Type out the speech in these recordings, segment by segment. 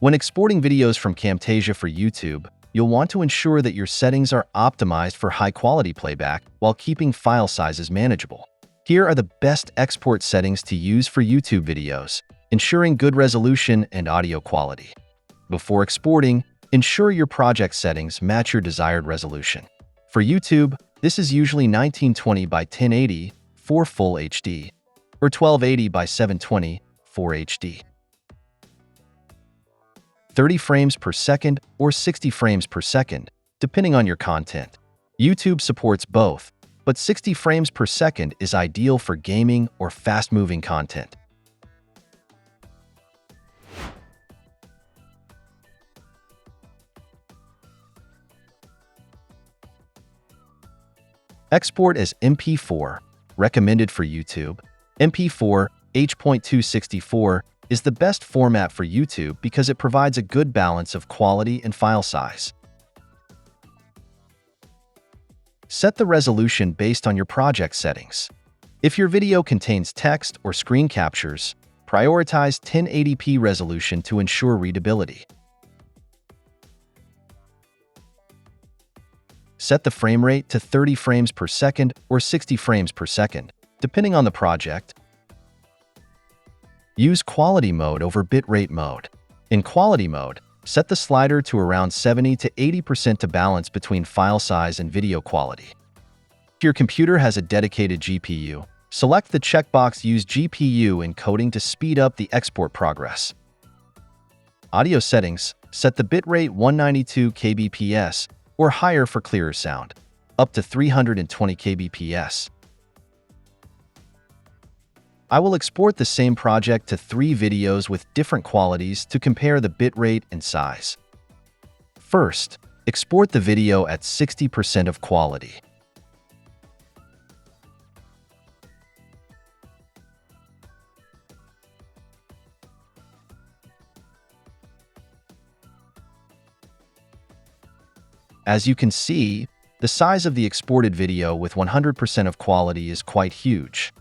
When exporting videos from Camtasia for YouTube, you'll want to ensure that your settings are optimized for high-quality playback while keeping file sizes manageable. Here are the best export settings to use for YouTube videos, ensuring good resolution and audio quality. Before exporting, ensure your project settings match your desired resolution. For YouTube, this is usually 1920 by 1080 for Full HD, or 1280 by 720 for HD. 30 frames per second or 60 frames per second, depending on your content. YouTube supports both, but 60 frames per second is ideal for gaming or fast-moving content. Export as MP4, recommended for YouTube. MP4 H.264 is the best format for YouTube because it provides a good balance of quality and file size. Set the resolution based on your project settings. If your video contains text or screen captures, prioritize 1080p resolution to ensure readability. Set the frame rate to 30 frames per second or 60 frames per second, depending on the project. Use quality mode over bitrate mode. In quality mode, set the slider to around 70 to 80% to balance between file size and video quality. If your computer has a dedicated GPU, select the checkbox Use GPU encoding to speed up the export progress. Audio settings, set the bitrate 192 kbps or higher for clearer sound, up to 320 kbps. I will export the same project to 3 videos with different qualities to compare the bitrate and size. First, export the video at 60% of quality. As you can see, the size of the exported video with 100% of quality is quite huge.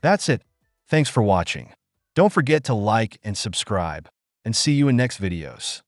That's it. Thanks for watching. Don't forget to like and subscribe, and see you in next videos.